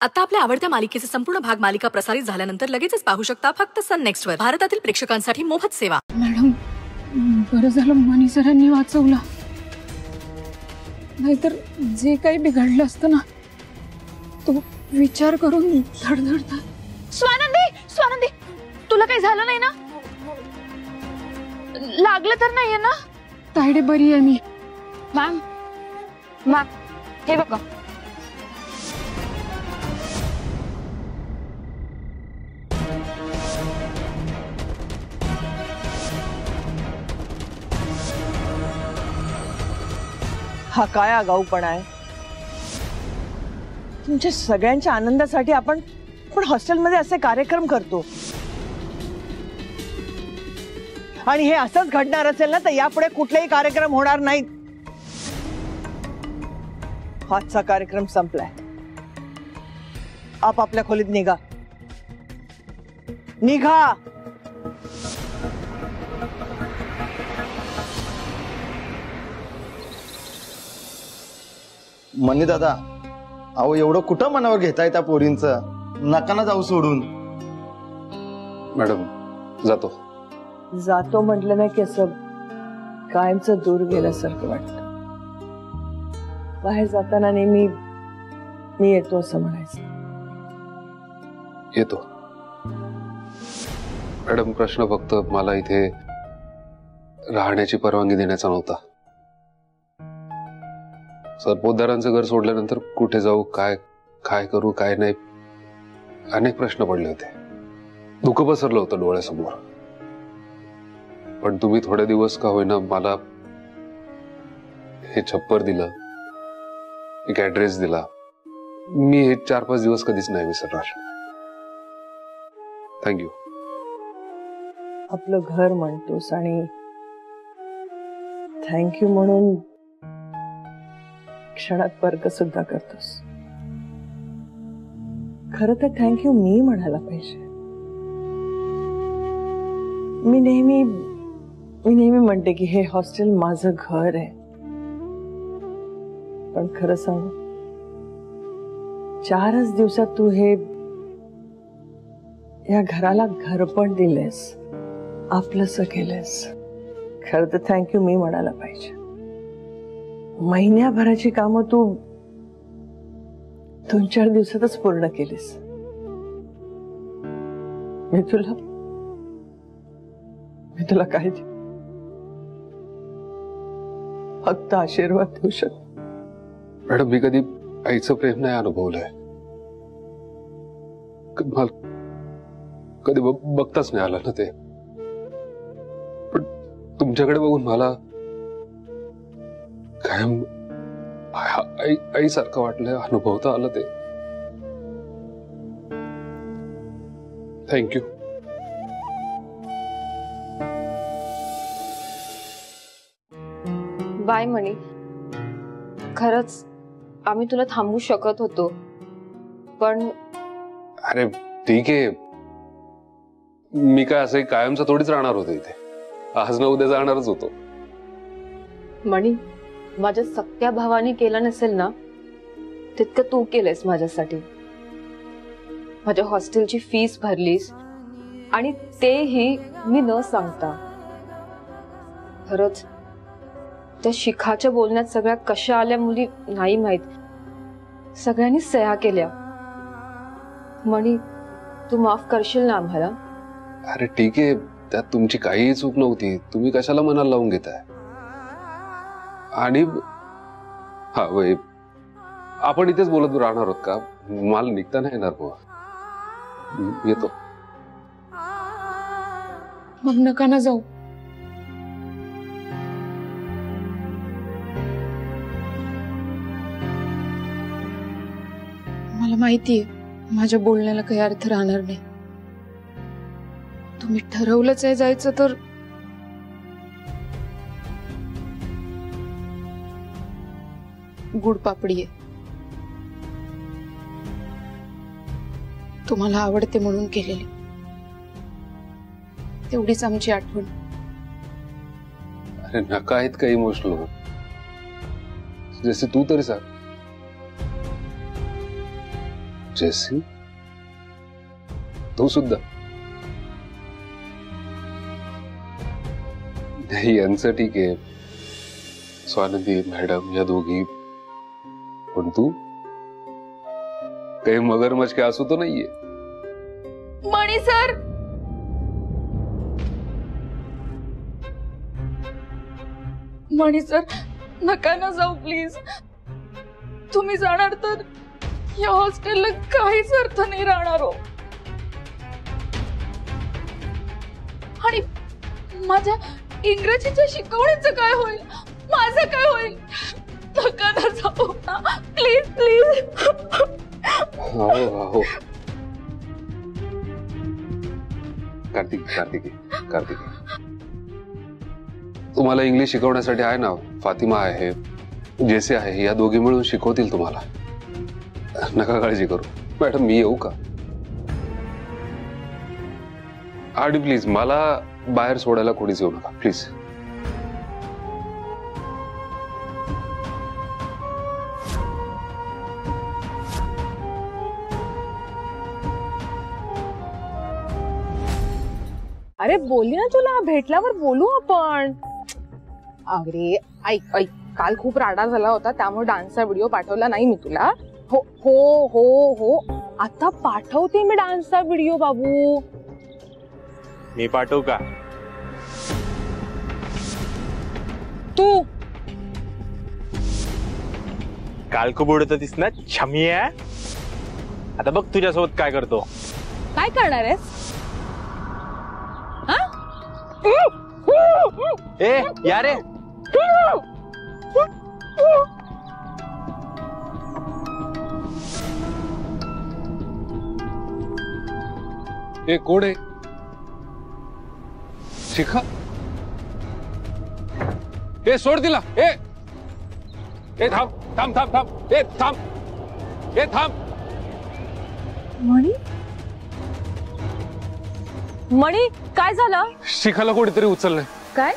आता आपल्या आवडत्या मालिकेचे संपूर्ण भाग मालिका प्रसारित झाल्यानंतर लगेचच पाहू शकता फक्त सन नेक्स्ट वर. भारतातील प्रेक्षकांसाठी मोफत सेवा. मॅडम बरं झालं मनी सरांनी वाचवलं, नाहीतर जे काही बिघडलं असतं ना तो विचार करून धडधडतात. स्वानंदी तुला काही झालं नाही ना? लागलं तर नाहीये ना? तायडे बरी आहे मी. मॅम हे बघा. हा काय आगाऊपणा आहे? तुमच्या सगळ्यांच्या आनंदासाठी आपण हॉस्टेलमध्ये असे कार्यक्रम करतो आणि हे असंच घडणार असेल ना तर यापुढे कुठलेही कार्यक्रम होणार नाहीत. आजचा कार्यक्रम संपलाय. आपापल्या खोलीत निघा. मनी दादा, अहो एवढं कुठं मनावर घेताय त्या पोरींचं? नका ना जाऊ सोडून. मॅडम जातो म्हटलं ना की असं कायमचं दूर गेल्यासारखं वाटतं. बाहेर जाताना नेहमी मी येतो असं म्हणायचं. येतो मॅडम. प्रश्न फक्त मला इथे राहण्याची परवानगी देण्याचा नव्हता. सरपोतदारांचं घर सोडल्यानंतर कुठे जाऊ, काय करू, काय नाही, अनेक प्रश्न पडले होते. दुःख पसरलं होतं डोळ्यासमोर. पण तुम्ही थोडे दिवस का होईना मला हे छप्पर दिलं, एक ऍड्रेस दिला. मी हे 4-5 दिवस कधीच नाही विसरणार. थँक्यू. आपलं घर म्हणतोस आणि थँक्यू म्हणून क्षणात वर्ग सुद्धा करतोस. खरं तर थँक्यू मी म्हणायला पाहिजे. मी नेहमी म्हणते की हे हॉस्टेल माझं घर आहे. पण खरं सांगू, 4च दिवसात तू हे या घराला घर पण दिलेस, आपलंसं केलेस. खरं तर थँक्यू मी म्हणायला पाहिजे. महिन्याभराची कामं तू 2-4 दिवसातच पूर्ण केलीस. मी तुला काय देऊ? फक्त आशीर्वाद देऊ शकतो. मॅडम मी कधी आईचं प्रेम नाही अनुभवलंय. कधी बघताच नाही आलं ना ते. पण तुमच्याकडे बघून मला कायम आईसारखं वाटलंय, अनुभवता आलं ते. थँक्यू. बाय मणी. खरंच आम्ही तुला थांबवू शकत होतो, पण अरे ठीक आहे. मी काय असं कायमचं थोडीच राहणार होतो इथे. आज ना उद्या जाणारच होतो. मणी, माझ्या सख्या भावाने केलं नसेल ना तितकं तू केलंयस माझ्यासाठी. माझ्या हॉस्टेलची फीस भरलीस आणि तेही मी न सांगता. खरंच त्या शिखाच्या बोलण्यात सगळ्या कशा आल्या मुली नाही माहित. सगळ्यांनी सह्या केल्या. मणी, तू माफ करशील ना आम्हाला? अरे ठीक आहे, त्यात तुमची काहीही चूक नव्हती. तुम्ही कशाला मनाला लावून घेताय? आणि हा वय आपण इथेच बोलत राहणार आहोत का? मला निघता नाही येणार. मग येतो. मग नका ना जाऊ. मला माहितीये माझ्या बोलण्याला काही अर्थ राहणार नाही. तुम्ही ठरवलंच आहे जायचं तर गुड पापडी आहे. तुम्हाला आवडते म्हणून केलेली तेवढीच आमची आठवण. अरे नका आहेत का इमोशनल हो. जसे तू तरी सांग. जेसी तू सुद्धा नाही, यांचं ठीक आहे, स्वानंदी मॅडम या दोघी, पण तू काही मगरमच्छ के आंसू तो नाहीये. मणी सर, मणी सर नका ना जाऊ प्लीज. तुम्ही जाणार तर या हॉस्टेलला काहीच अर्थ नाही राहणार हो. आणि माझ्या इंग्रजीच्या शिकवण्याचं काय होईल, माझं काय होईल? नका ना जाऊ ना प्लीज प्लीज. हो कार्तिकी तुम्हाला इंग्लिश शिकवण्यासाठी आहे ना, फातिमा आहे, जेसी आहे, या दोघी मिळून शिकवतील तुम्हाला. नका काळजी करू. मॅडम मी येऊ का? आणि प्लीज मला बाहेर सोडायला कोणीच येऊ नका प्लीज. अरे बोलली ना तुला, भेटल्यावर बोलू आपण. अरे ऐक ऐक, काल खूप राडा झाला होता त्यामुळे डान्सचा व्हिडिओ पाठवला नाही मी तुला. हो हो हो हो, आता पाठवते मी डान्सचा व्हिडिओ बाबू. मी पाठवू का? तू काल खूप उडत होतीस ना छमिया, आता बघ तुझ्यासोबत काय करतो. काय करणार आहेस? ए या रे, ए कोण आहे? शिखा, ए सोड तिला. ए थांब थांब थांब थांब, ए थांब, ए थांब. मणी, मणी काय झालं? शिखाला कोणीतरी उचललंय. काय?